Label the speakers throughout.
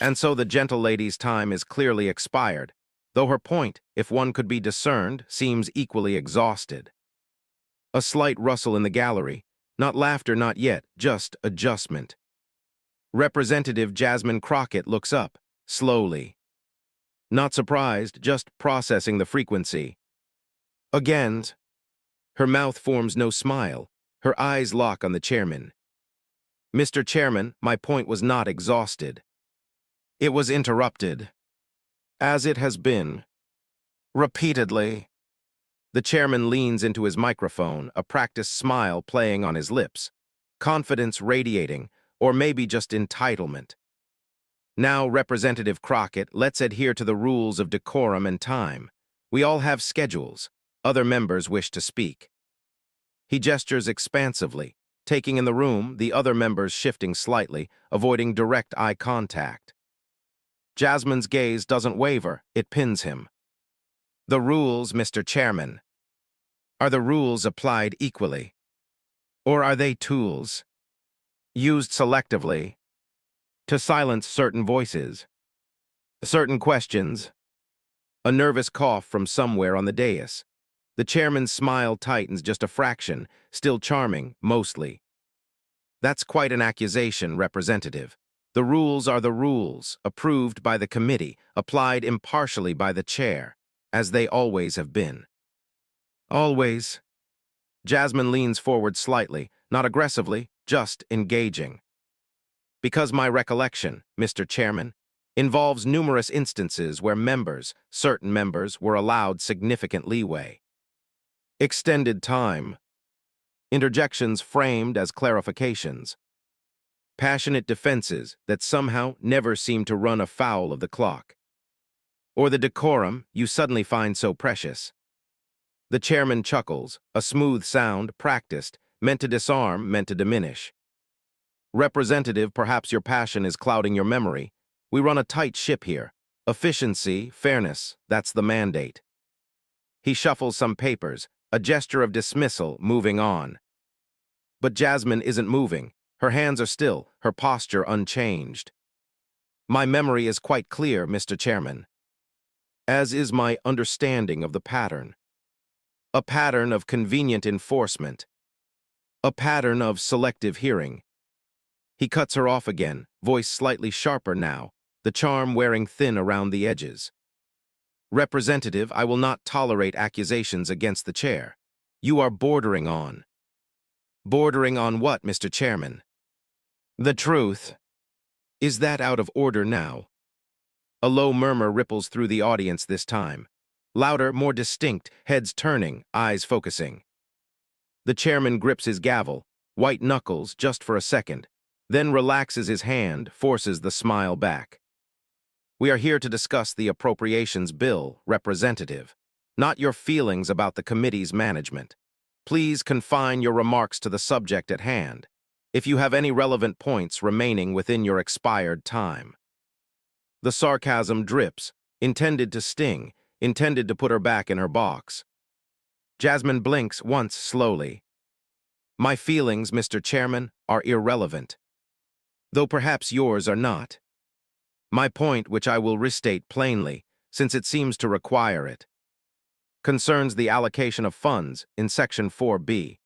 Speaker 1: And so the gentle lady's time is clearly expired, though her point, if one could be discerned, seems equally exhausted. A slight rustle in the gallery. Not laughter, not yet, just adjustment. Representative Jasmine Crockett looks up, slowly. Not surprised, just processing the frequency. Again. Her mouth forms no smile. Her eyes lock on the chairman. Mr. Chairman, my point was not exhausted. It was interrupted. As it has been. Repeatedly. The chairman leans into his microphone, a practiced smile playing on his lips. Confidence radiating, or maybe just entitlement. Now, Representative Crockett, let's adhere to the rules of decorum and time. We all have schedules. Other members wish to speak. He gestures expansively, taking in the room, the other members shifting slightly, avoiding direct eye contact. Jasmine's gaze doesn't waver, it pins him. The rules, Mr. Chairman. Are the rules applied equally? Or are they tools, used selectively, to silence certain voices, certain questions? A nervous cough from somewhere on the dais. The chairman's smile tightens just a fraction, still charming, mostly. That's quite an accusation, Representative. The rules are the rules, approved by the committee, applied impartially by the chair, as they always have been. Always. Jasmine leans forward slightly, not aggressively, just engaging. Because my recollection, Mr. Chairman, involves numerous instances where members, certain members, were allowed significant leeway. Extended time. Interjections framed as clarifications. Passionate defenses that somehow never seem to run afoul of the clock. Or the decorum you suddenly find so precious. The chairman chuckles, a smooth sound, practiced, meant to disarm, meant to diminish. Representative, perhaps your passion is clouding your memory. We run a tight ship here. Efficiency, fairness, that's the mandate. He shuffles some papers, a gesture of dismissal, moving on. But Jasmine isn't moving. Her hands are still, her posture unchanged. My memory is quite clear, Mr. Chairman. As is my understanding of the pattern. A pattern of convenient enforcement. A pattern of selective hearing. He cuts her off again, voice slightly sharper now, the charm wearing thin around the edges. Representative, I will not tolerate accusations against the chair. You are bordering on. Bordering on what, Mr. Chairman? The truth. Is that out of order now? A low murmur ripples through the audience this time. Louder, more distinct, heads turning, eyes focusing. The chairman grips his gavel, white knuckles just for a second, then relaxes his hand, forces the smile back. We are here to discuss the appropriations bill, Representative, not your feelings about the committee's management. Please confine your remarks to the subject at hand, if you have any relevant points remaining within your expired time. The sarcasm drips, intended to sting, intended to put her back in her box. Jasmine blinks once slowly. My feelings, Mr. Chairman, are irrelevant, though perhaps yours are not. My point, which I will restate plainly, since it seems to require it, concerns the allocation of funds in Section 4B.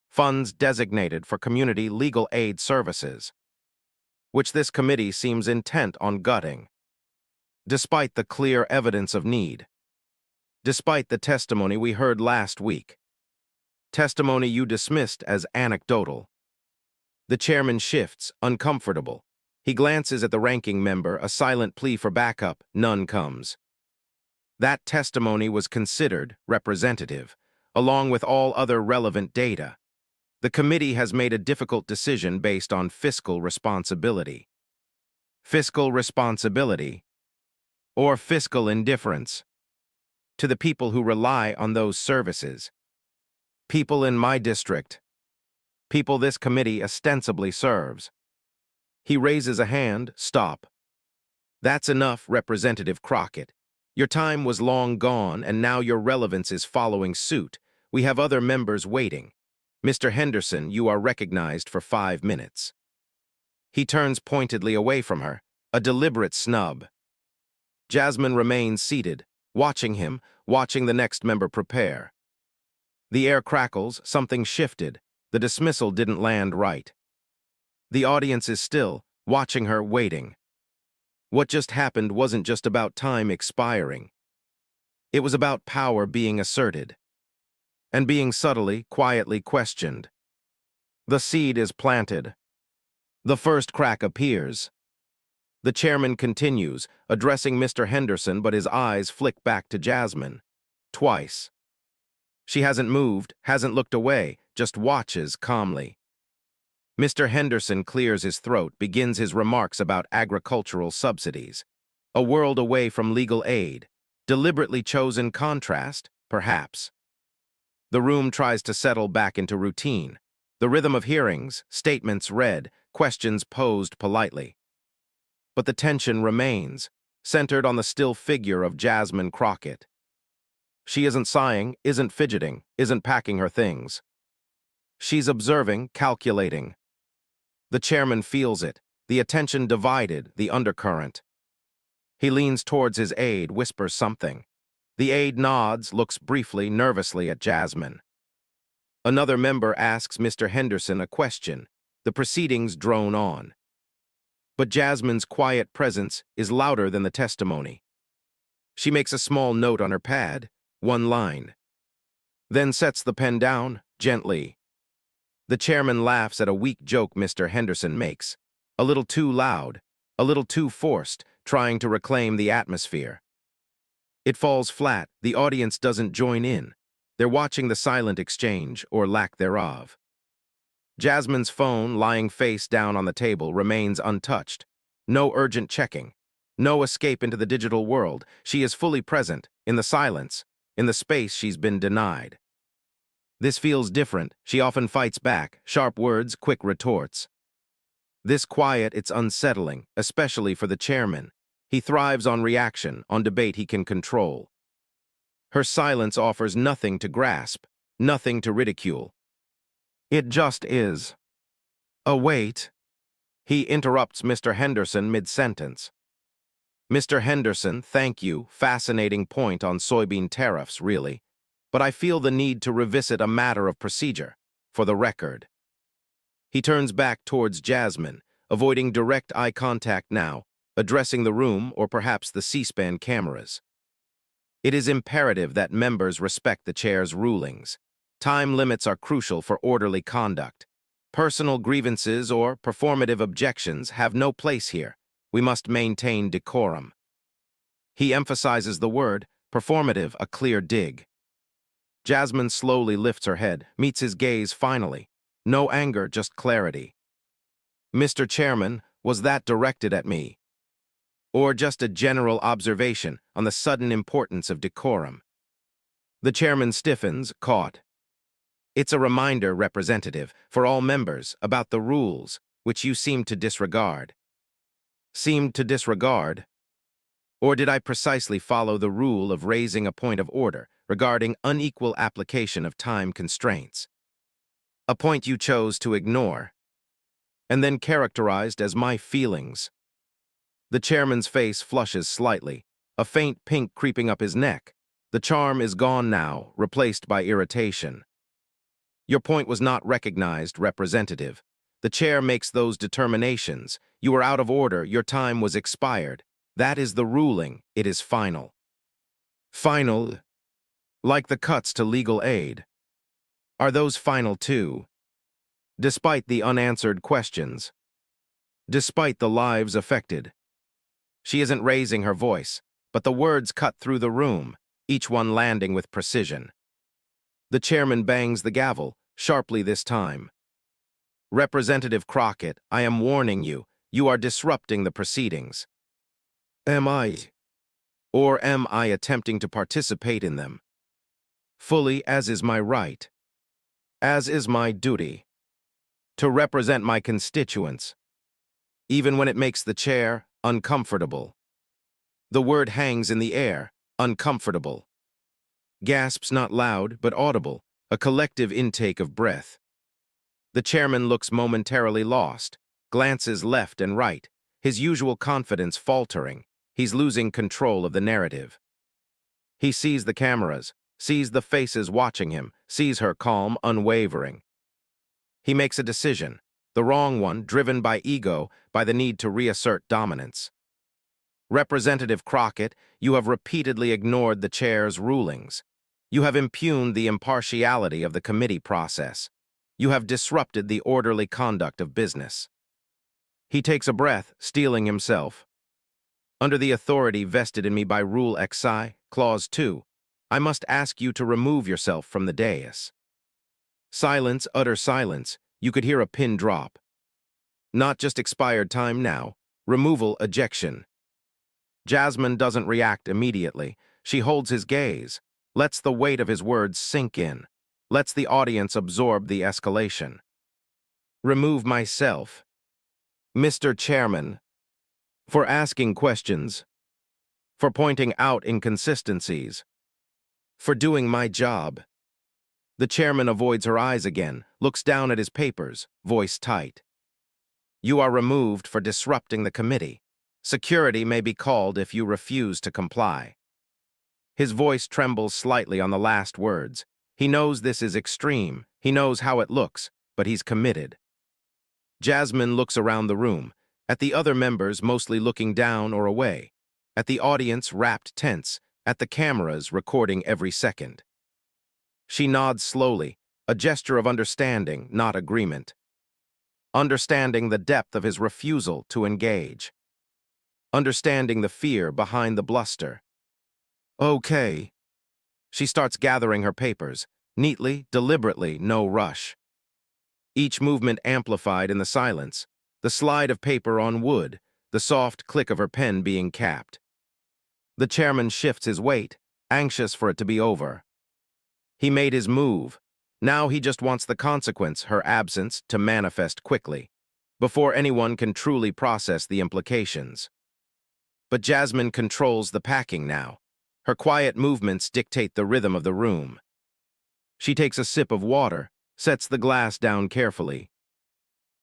Speaker 1: Funds designated for community legal aid services, which this committee seems intent on gutting, despite the clear evidence of need, despite the testimony we heard last week, testimony you dismissed as anecdotal. The chairman shifts, uncomfortable. He glances at the ranking member, a silent plea for backup, none comes. That testimony was considered, Representative, along with all other relevant data. The committee has made a difficult decision based on fiscal responsibility. Fiscal responsibility, or fiscal indifference, to the people who rely on those services. People in my district. People this committee ostensibly serves. He raises a hand, stop. That's enough, Representative Crockett. Your time was long gone, and now your relevance is following suit. We have other members waiting. Mr. Henderson, you are recognized for 5 minutes. He turns pointedly away from her, A deliberate snub. Jasmine remains seated, watching him, watching the next member prepare. The air crackles, something shifted. The dismissal didn't land right. The audience is still, watching her, waiting. What just happened wasn't just about time expiring. It was about power being asserted and being subtly, quietly questioned. The seed is planted. The first crack appears. The chairman continues, addressing Mr. Henderson, but his eyes flick back to Jasmine. Twice. She hasn't moved, hasn't looked away, just watches calmly. Mr. Henderson clears his throat, begins his remarks about agricultural subsidies. A world away from legal aid. Deliberately chosen contrast, perhaps. The room tries to settle back into routine. The rhythm of hearings, statements read, questions posed politely. But the tension remains, centered on the still figure of Jasmine Crockett. She isn't sighing, isn't fidgeting, isn't packing her things. She's observing, calculating. The chairman feels it, the attention divided, the undercurrent. He leans towards his aide, whispers something. The aide nods, looks briefly, nervously at Jasmine. Another member asks Mr. Henderson a question. The proceedings drone on. But Jasmine's quiet presence is louder than the testimony. She makes a small note on her pad, one line. Then sets the pen down, gently. The chairman laughs at a weak joke Mr. Henderson makes. A little too loud, a little too forced, trying to reclaim the atmosphere. It falls flat, the audience doesn't join in. They're watching the silent exchange, or lack thereof. Jasmine's phone, lying face down on the table, remains untouched. No urgent checking. No escape into the digital world. She is fully present, in the silence, in the space she's been denied. This feels different. She often fights back, sharp words, quick retorts. This quiet, it's unsettling, especially for the chairman. He thrives on reaction, on debate he can control. Her silence offers nothing to grasp, nothing to ridicule. It just is. Wait. He interrupts Mr. Henderson mid-sentence. Mr. Henderson, thank you, fascinating point on soybean tariffs, really. But I feel the need to revisit a matter of procedure, for the record. He turns back towards Jasmine, avoiding direct eye contact now, addressing the room or perhaps the C-SPAN cameras. It is imperative that members respect the chair's rulings. Time limits are crucial for orderly conduct. Personal grievances or performative objections have no place here. We must maintain decorum. He emphasizes the word, performative, a clear dig. Jasmine slowly lifts her head, meets his gaze finally. No anger, just clarity. Mr. Chairman, was that directed at me? Or just a general observation on the sudden importance of decorum? The chairman stiffens, caught. It's a reminder, Representative, for all members about the rules, which you seem to disregard. Seemed to disregard? Or did I precisely follow the rule of raising a point of order regarding unequal application of time constraints? A point you chose to ignore, and then characterized as my feelings. The chairman's face flushes slightly, a faint pink creeping up his neck. The charm is gone now, replaced by irritation. Your point was not recognized, Representative. The chair makes those determinations. You were out of order, your time was expired. That is the ruling, it is final. Final? Like the cuts to legal aid. Are those final too? Despite the unanswered questions. Despite the lives affected. She isn't raising her voice, but the words cut through the room, each one landing with precision. The chairman bangs the gavel, sharply this time. Representative Crockett, I am warning you, you are disrupting the proceedings. Am I? Or am I attempting to participate in them? Fully, as is my right. As is my duty. To represent my constituents. Even when it makes the chair uncomfortable. The word hangs in the air, uncomfortable. Gasps not loud, but audible, a collective intake of breath. The chairman looks momentarily lost, glances left and right, his usual confidence faltering. He's losing control of the narrative. He sees the cameras, sees the faces watching him, sees her calm, unwavering. He makes a decision, the wrong one, driven by ego, by the need to reassert dominance. Representative Crockett, you have repeatedly ignored the chair's rulings. You have impugned the impartiality of the committee process. You have disrupted the orderly conduct of business. He takes a breath, steeling himself. Under the authority vested in me by Rule XI, Clause 2, I must ask you to remove yourself from the dais. Silence, utter silence. You could hear a pin drop. Not just expired time now. Removal, ejection. Jasmine doesn't react immediately. She holds his gaze, lets the weight of his words sink in, lets the audience absorb the escalation. Remove myself. Mr. Chairman, for asking questions, for pointing out inconsistencies, for doing my job. The chairman avoids her eyes again, looks down at his papers, voice tight. You are removed for disrupting the committee. Security may be called if you refuse to comply. His voice trembles slightly on the last words. He knows this is extreme. He knows how it looks, but he's committed. Jasmine looks around the room, at the other members mostly looking down or away, at the audience wrapped tense, at the cameras recording every second. She nods slowly, a gesture of understanding, not agreement. Understanding the depth of his refusal to engage. Understanding the fear behind the bluster. Okay. She starts gathering her papers, neatly, deliberately, no rush. Each movement amplified in the silence, the slide of paper on wood, the soft click of her pen being capped. The chairman shifts his weight, anxious for it to be over. He made his move. Now he just wants the consequence, her absence, to manifest quickly, before anyone can truly process the implications. But Jasmine controls the packing now. Her quiet movements dictate the rhythm of the room. She takes a sip of water, sets the glass down carefully,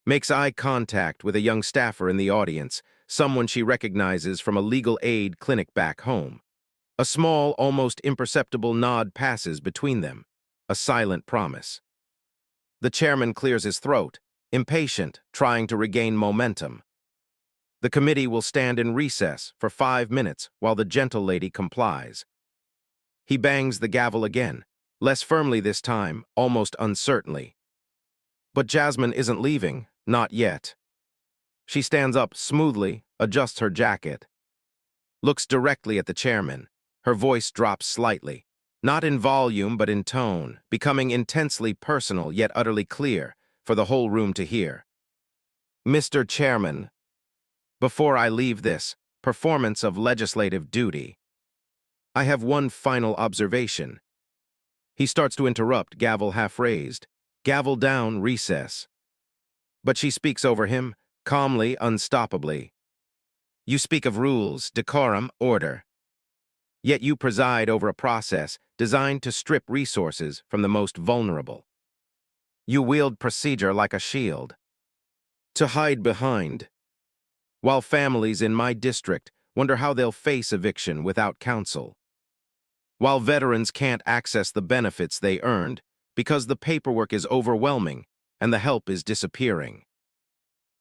Speaker 1: makes eye contact with a young staffer in the audience, someone she recognizes from a legal aid clinic back home. A small, almost imperceptible nod passes between them, a silent promise. The chairman clears his throat, impatient, trying to regain momentum. The committee will stand in recess for 5 minutes while the gentle lady complies. He bangs the gavel again, less firmly this time, almost uncertainly. But Jasmine isn't leaving, not yet. She stands up smoothly, adjusts her jacket, looks directly at the chairman. Her voice drops slightly, not in volume but in tone, becoming intensely personal yet utterly clear for the whole room to hear. Mr. Chairman, before I leave this performance of legislative duty, I have one final observation. He starts to interrupt, gavel half raised. Gavel down, recess. But she speaks over him, calmly, unstoppably. You speak of rules, decorum, order. Yet you preside over a process designed to strip resources from the most vulnerable. You wield procedure like a shield, to hide behind, while families in my district wonder how they'll face eviction without counsel. While veterans can't access the benefits they earned because the paperwork is overwhelming and the help is disappearing.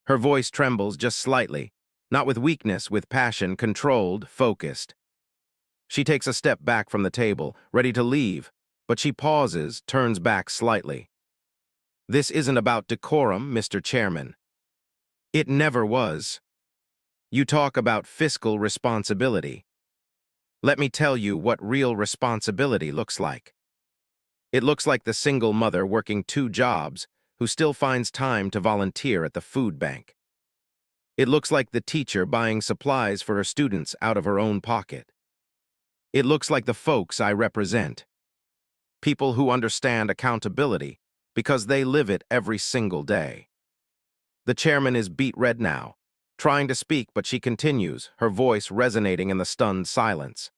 Speaker 1: Her voice trembles just slightly, not with weakness, with passion, controlled, focused. She takes a step back from the table, ready to leave, but she pauses, turns back slightly. This isn't about decorum, Mr. Chairman. It never was. You talk about fiscal responsibility. Let me tell you what real responsibility looks like. It looks like the single mother working 2 jobs who still finds time to volunteer at the food bank. It looks like the teacher buying supplies for her students out of her own pocket. It looks like the folks I represent. People who understand accountability because they live it every single day. The chairman is beet red now, trying to speak, but she continues, her voice resonating in the stunned silence.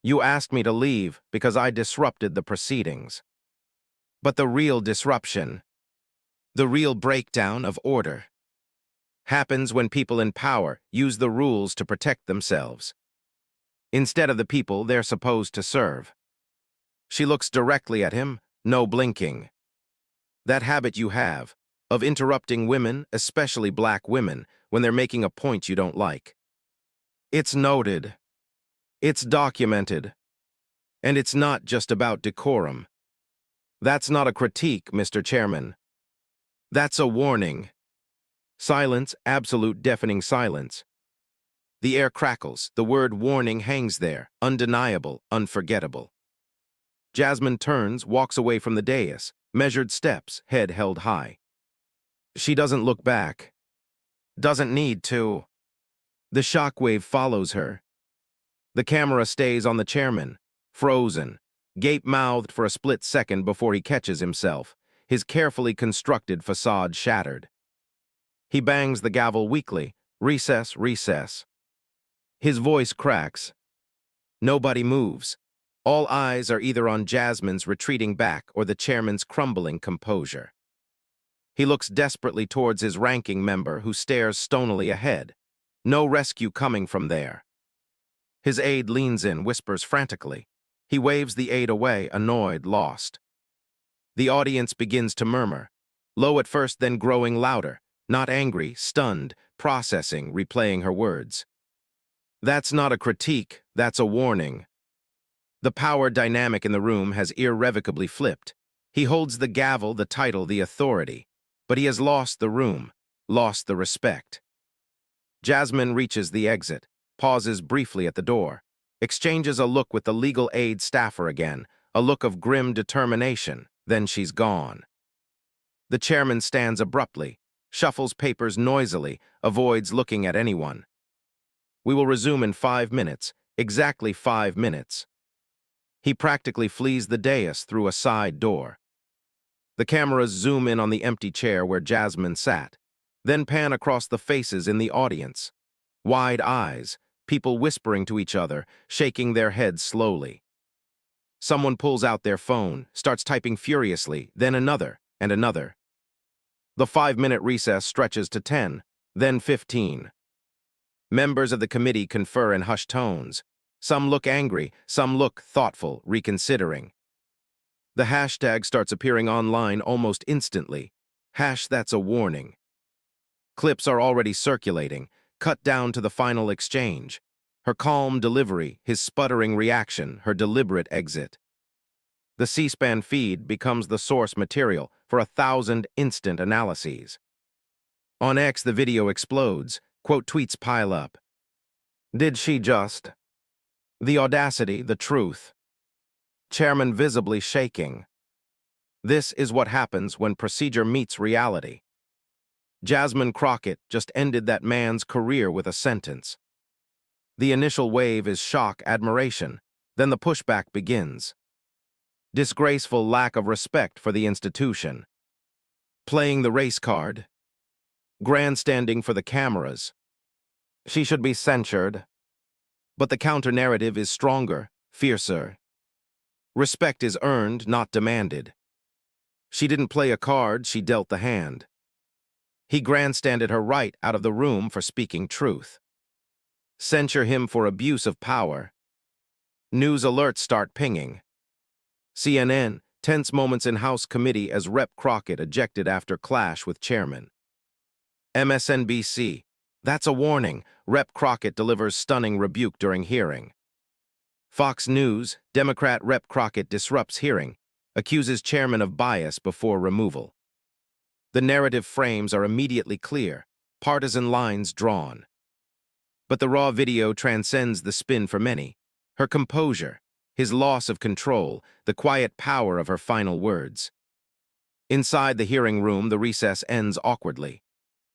Speaker 1: You asked me to leave because I disrupted the proceedings. But the real disruption, the real breakdown of order, happens when people in power use the rules to protect themselves, instead of the people they're supposed to serve. She looks directly at him, no blinking. That habit you have, of interrupting women, especially black women, when they're making a point you don't like. It's noted. It's documented. And it's not just about decorum. That's not a critique, Mr. Chairman. That's a warning. Silence, absolute deafening silence. The air crackles, the word warning hangs there, undeniable, unforgettable. Jasmine turns, walks away from the dais, measured steps, head held high. She doesn't look back. Doesn't need to. The shockwave follows her. The camera stays on the chairman, frozen, gape-mouthed for a split second before he catches himself, his carefully constructed facade shattered. He bangs the gavel weakly, recess, recess. His voice cracks. Nobody moves. All eyes are either on Jasmine's retreating back or the chairman's crumbling composure. He looks desperately towards his ranking member, who stares stonily ahead. No rescue coming from there. His aide leans in, whispers frantically. He waves the aide away, annoyed, lost. The audience begins to murmur, low at first, then growing louder, not angry, stunned, processing, replaying her words. That's not a critique, that's a warning. The power dynamic in the room has irrevocably flipped. He holds the gavel, the title, the authority, but he has lost the room, lost the respect. Jasmine reaches the exit, pauses briefly at the door, exchanges a look with the legal aid staffer again, a look of grim determination, then she's gone. The chairman stands abruptly, shuffles papers noisily, avoids looking at anyone. We will resume in 5 minutes, exactly 5 minutes. He practically flees the dais through a side door. The cameras zoom in on the empty chair where Jasmine sat, then pan across the faces in the audience. Wide eyes, people whispering to each other, shaking their heads slowly. Someone pulls out their phone, starts typing furiously, then another, and another. The 5-minute recess stretches to 10, then 15. Members of the committee confer in hushed tones. Some look angry, some look thoughtful, reconsidering. The hashtag starts appearing online almost instantly. #that's a warning. Clips are already circulating, cut down to the final exchange. Her calm delivery, his sputtering reaction, her deliberate exit. The C-SPAN feed becomes the source material for 1,000 instant analyses. On X, the video explodes. Quote tweets pile up. Did she just? The audacity, the truth. Chairman visibly shaking. This is what happens when procedure meets reality. Jasmine Crockett just ended that man's career with a sentence. The initial wave is shock, admiration. Then the pushback begins. Disgraceful lack of respect for the institution. Playing the race card. Grandstanding for the cameras. She should be censured. But the counter-narrative is stronger, fiercer. Respect is earned, not demanded. She didn't play a card, she dealt the hand. He grandstanded her right out of the room for speaking truth. Censure him for abuse of power. News alerts start pinging. CNN, tense moments in House committee as Rep. Crockett ejected after clash with chairman. MSNBC, that's a warning. Rep. Crockett delivers stunning rebuke during hearing. Fox News, Democrat Rep. Crockett disrupts hearing, accuses chairman of bias before removal. The narrative frames are immediately clear, partisan lines drawn. But the raw video transcends the spin for many. Her composure, his loss of control, the quiet power of her final words. Inside the hearing room, the recess ends awkwardly.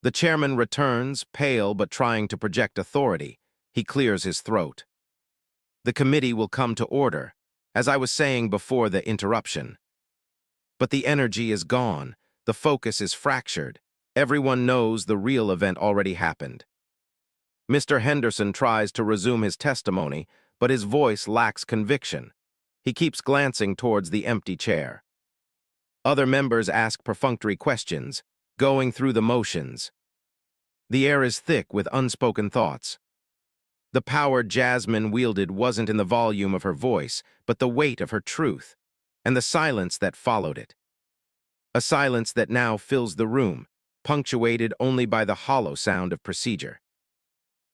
Speaker 1: The chairman returns, pale but trying to project authority. He clears his throat. The committee will come to order, as I was saying before the interruption. But the energy is gone. The focus is fractured. Everyone knows the real event already happened. Mr. Henderson tries to resume his testimony, but his voice lacks conviction. He keeps glancing towards the empty chair. Other members ask perfunctory questions, going through the motions. The air is thick with unspoken thoughts. The power Jasmine wielded wasn't in the volume of her voice, but the weight of her truth, and the silence that followed it. A silence that now fills the room, punctuated only by the hollow sound of procedure.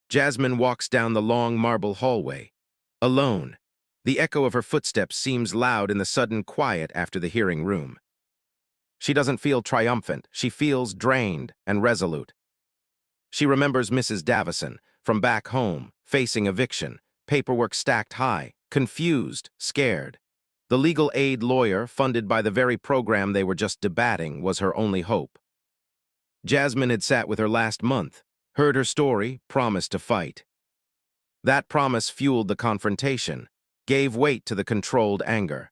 Speaker 1: Jasmine walks down the long marble hallway, alone. The echo of her footsteps seems loud in the sudden quiet after the hearing room. She doesn't feel triumphant, she feels drained and resolute. She remembers Mrs. Davison, from back home, facing eviction, paperwork stacked high, confused, scared. The legal aid lawyer, funded by the very program they were just debating, was her only hope. Jasmine had sat with her last month, heard her story, promised to fight. That promise fueled the confrontation, gave weight to the controlled anger.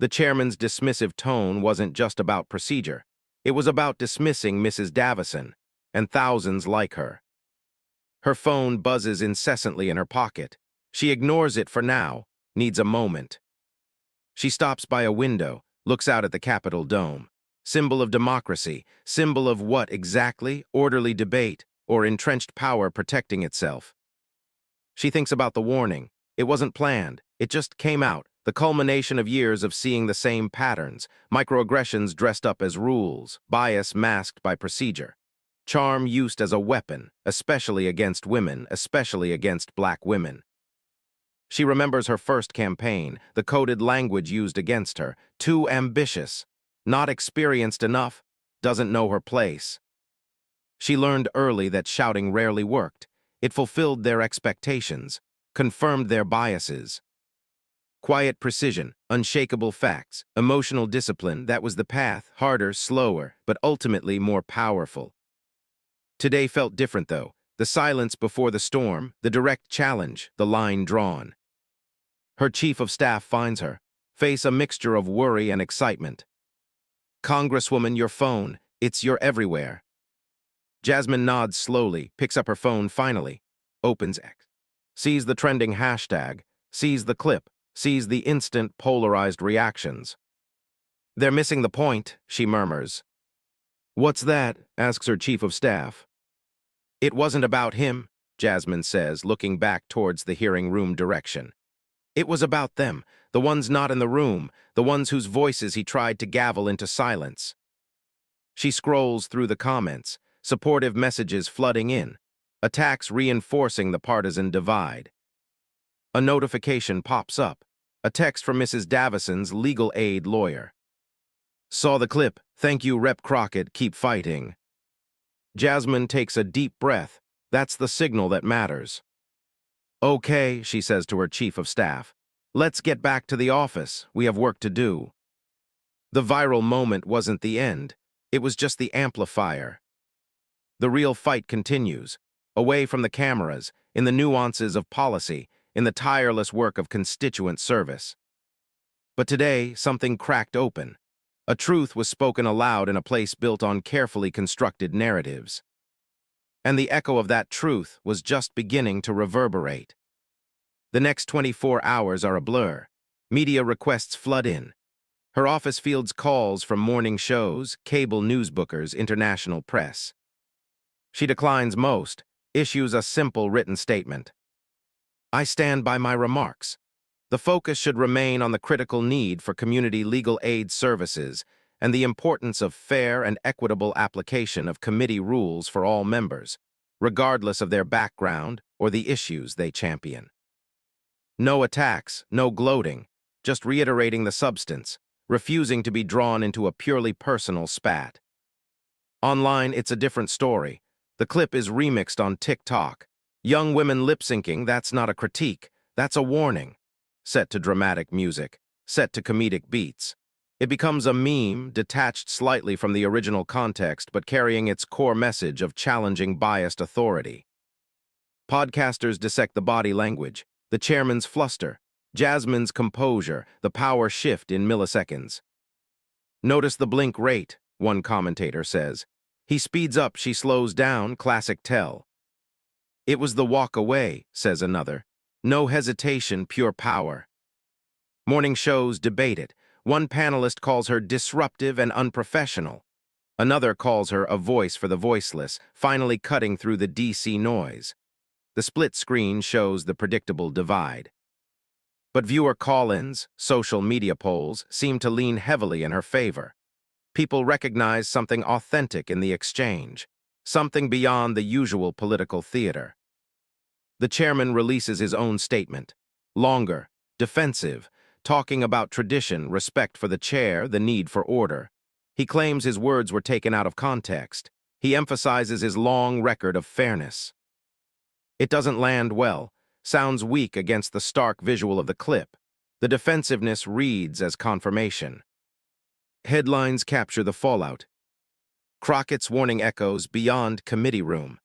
Speaker 1: The chairman's dismissive tone wasn't just about procedure. It was about dismissing Mrs. Davison, and thousands like her. Her phone buzzes incessantly in her pocket. She ignores it for now, needs a moment. She stops by a window, looks out at the Capitol dome. Symbol of democracy, symbol of what exactly? Orderly debate, or entrenched power protecting itself. She thinks about the warning. It wasn't planned, it just came out, the culmination of years of seeing the same patterns, microaggressions dressed up as rules, bias masked by procedure. Charm used as a weapon, especially against women, especially against black women. She remembers her first campaign, the coded language used against her, too ambitious, not experienced enough, doesn't know her place. She learned early that shouting rarely worked. It fulfilled their expectations, confirmed their biases. Quiet precision, unshakable facts, emotional discipline, that was the path, harder, slower, but ultimately more powerful. Today felt different, though. The silence before the storm, the direct challenge, the line drawn. Her chief of staff finds her, face a mixture of worry and excitement. "Congresswoman, your phone, you're everywhere." Jasmine nods slowly, picks up her phone finally, opens X, sees the trending hashtag, sees the clip, sees the instant polarized reactions. "They're missing the point," she murmurs. "What's that?" asks her chief of staff. "It wasn't about him," Jasmine says, looking back towards the hearing room direction. "It was about them, the ones not in the room, the ones whose voices he tried to gavel into silence." She scrolls through the comments, supportive messages flooding in, attacks reinforcing the partisan divide. A notification pops up, a text from Mrs. Davison's legal aid lawyer. "Saw the clip. Thank you, Rep. Crockett. Keep fighting." Jasmine takes a deep breath. That's the signal that matters. "Okay," she says to her chief of staff. "Let's get back to the office. We have work to do." The viral moment wasn't the end. It was just the amplifier. The real fight continues, away from the cameras, in the nuances of policy, in the tireless work of constituent service. But today, something cracked open. A truth was spoken aloud in a place built on carefully constructed narratives. And the echo of that truth was just beginning to reverberate. The next 24 hours are a blur. Media requests flood in. Her office fields calls from morning shows, cable news bookers, international press. She declines most, issues a simple written statement. "I stand by my remarks. The focus should remain on the critical need for community legal aid services and the importance of fair and equitable application of committee rules for all members, regardless of their background or the issues they champion." No attacks, no gloating, just reiterating the substance, refusing to be drawn into a purely personal spat. Online, it's a different story. The clip is remixed on TikTok. Young women lip-syncing, that's not a critique, that's a warning. Set to dramatic music, set to comedic beats. It becomes a meme, detached slightly from the original context, but carrying its core message of challenging biased authority. Podcasters dissect the body language, the chairman's fluster, Jasmine's composure, the power shift in milliseconds. "Notice the blink rate," one commentator says. "He speeds up, she slows down, classic tell." "It was the walk away," says another. "No hesitation, pure power." Morning shows debate it. One panelist calls her disruptive and unprofessional. Another calls her a voice for the voiceless, finally cutting through the DC noise. The split screen shows the predictable divide. But viewer call-ins, social media polls, seem to lean heavily in her favor. People recognize something authentic in the exchange, something beyond the usual political theater. The chairman releases his own statement. Longer, defensive, talking about tradition, respect for the chair, the need for order. He claims his words were taken out of context. He emphasizes his long record of fairness. It doesn't land well, sounds weak against the stark visual of the clip. The defensiveness reads as confirmation. Headlines capture the fallout. Crockett's warning echoes beyond committee room.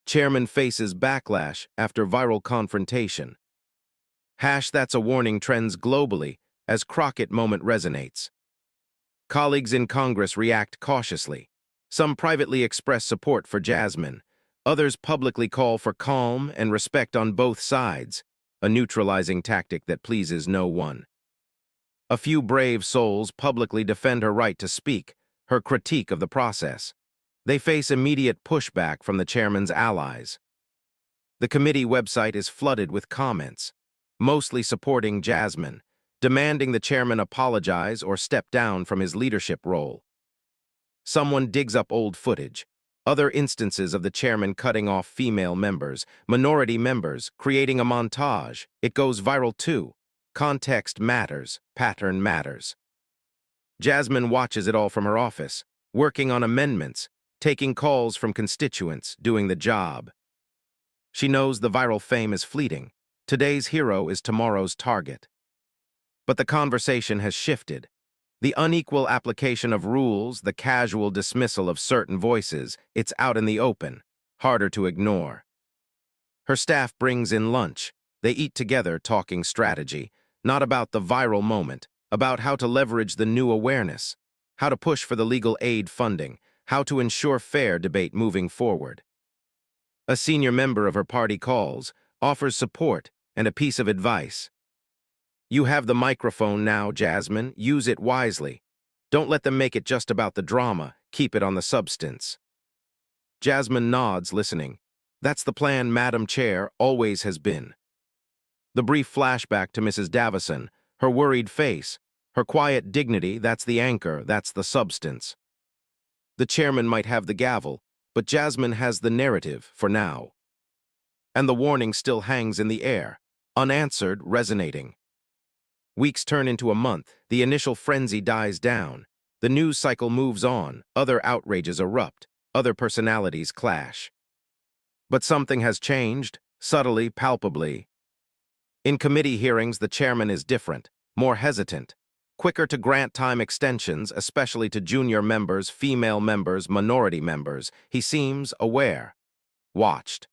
Speaker 1: Chairman faces backlash after viral confrontation. That's a warning trends globally as Crockett moment resonates. Colleagues in Congress react cautiously. Some privately express support for Jasmine. Others publicly call for calm and respect on both sides, a neutralizing tactic that pleases no one. A few brave souls publicly defend her right to speak, her critique of the process. They face immediate pushback from the chairman's allies. The committee website is flooded with comments, mostly supporting Jasmine, demanding the chairman apologize or step down from his leadership role. Someone digs up old footage, other instances of the chairman cutting off female members, minority members, creating a montage. It goes viral too. Context matters, pattern matters. Jasmine watches it all from her office, working on amendments, taking calls from constituents, doing the job. She knows the viral fame is fleeting. Today's hero is tomorrow's target. But the conversation has shifted. The unequal application of rules, the casual dismissal of certain voices, it's out in the open, harder to ignore. Her staff brings in lunch. They eat together, talking strategy, not about the viral moment, about how to leverage the new awareness, how to push for the legal aid funding, how to ensure fair debate moving forward. A senior member of her party calls, offers support and a piece of advice. You have the microphone now, Jasmine. Use it wisely. Don't let them make it just about the drama. Keep it on the substance. Jasmine nods, listening. That's the plan, Madam Chair, always has been. The brief flashback to Mrs. Davison, her worried face, her quiet dignity, that's the anchor, that's the substance. The chairman might have the gavel, but Jasmine has the narrative for now. And the warning still hangs in the air, unanswered, resonating. Weeks turn into a month, the initial frenzy dies down. The news cycle moves on, other outrages erupt, other personalities clash. But something has changed, subtly, palpably. In committee hearings, the chairman is different, more hesitant, quicker to grant time extensions, especially to junior members, female members, minority members. He seems aware, watched.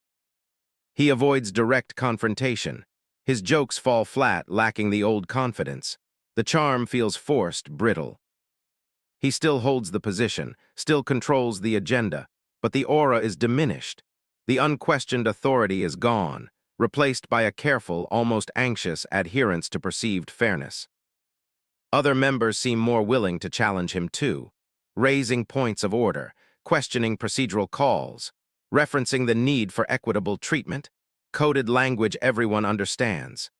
Speaker 1: He avoids direct confrontation. His jokes fall flat, lacking the old confidence. The charm feels forced, brittle. He still holds the position, still controls the agenda, but the aura is diminished. The unquestioned authority is gone, replaced by a careful, almost anxious adherence to perceived fairness. Other members seem more willing to challenge him too, raising points of order, questioning procedural calls, referencing the need for equitable treatment, coded language everyone understands.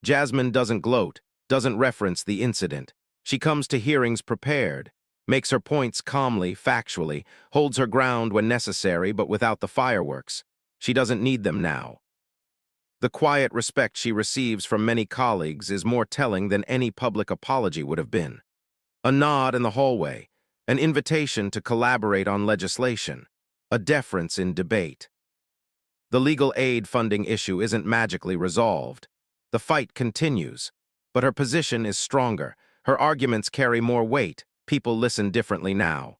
Speaker 1: Jasmine doesn't gloat, doesn't reference the incident. She comes to hearings prepared, makes her points calmly, factually, holds her ground when necessary but without the fireworks. She doesn't need them now. The quiet respect she receives from many colleagues is more telling than any public apology would have been. A nod in the hallway, an invitation to collaborate on legislation, a deference in debate. The legal aid funding issue isn't magically resolved. The fight continues, but her position is stronger. Her arguments carry more weight. People listen differently now.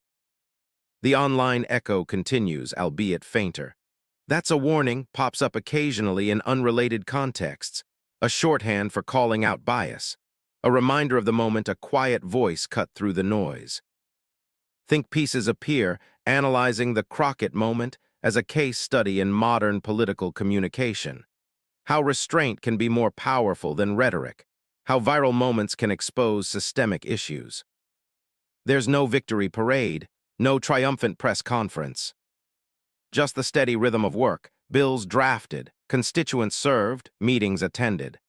Speaker 1: The online echo continues, albeit fainter. That's a warning, pops up occasionally in unrelated contexts, a shorthand for calling out bias, a reminder of the moment a quiet voice cut through the noise. Think pieces appear, analyzing the Crockett moment as a case study in modern political communication. How restraint can be more powerful than rhetoric. How viral moments can expose systemic issues. There's no victory parade, no triumphant press conference. Just the steady rhythm of work, bills drafted, constituents served, meetings attended.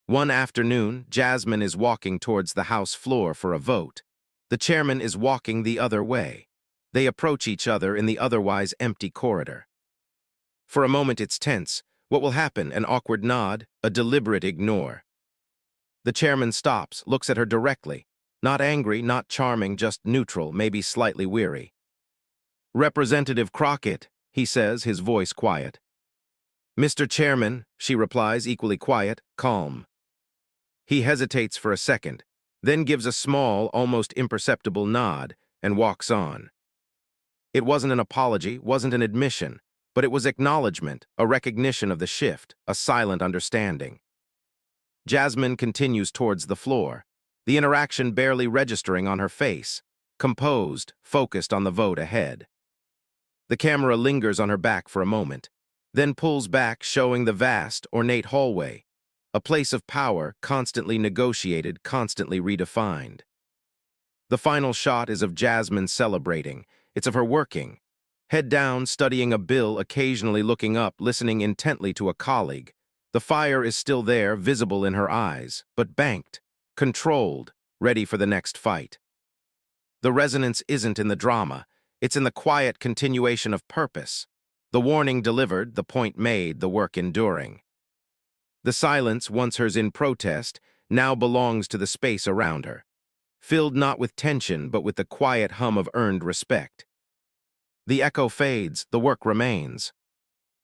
Speaker 1: One afternoon, Jasmine is walking towards the House floor for a vote. The chairman is walking the other way. They approach each other in the otherwise empty corridor. For a moment it's tense. What will happen? An awkward nod, a deliberate ignore. The chairman stops, looks at her directly. Not angry, not charming, just neutral, maybe slightly weary. "Representative Crockett," he says, his voice quiet. "Mr. Chairman," she replies, equally quiet, calm. He hesitates for a second, then gives a small, almost imperceptible nod, and walks on. It wasn't an apology, wasn't an admission, but it was acknowledgement, a recognition of the shift, a silent understanding. Jasmine continues towards the floor, the interaction barely registering on her face, composed, focused on the vote ahead. The camera lingers on her back for a moment, then pulls back, showing the vast, ornate hallway, a place of power constantly negotiated, constantly redefined. The final shot is of Jasmine celebrating. It's of her working, head down, studying a bill, occasionally looking up, listening intently to a colleague. The fire is still there, visible in her eyes, but banked, controlled, ready for the next fight. The resonance isn't in the drama, it's in the quiet continuation of purpose. The warning delivered, the point made, the work enduring. The silence, once hers in protest, now belongs to the space around her, filled not with tension but with the quiet hum of earned respect. The echo fades, the work remains.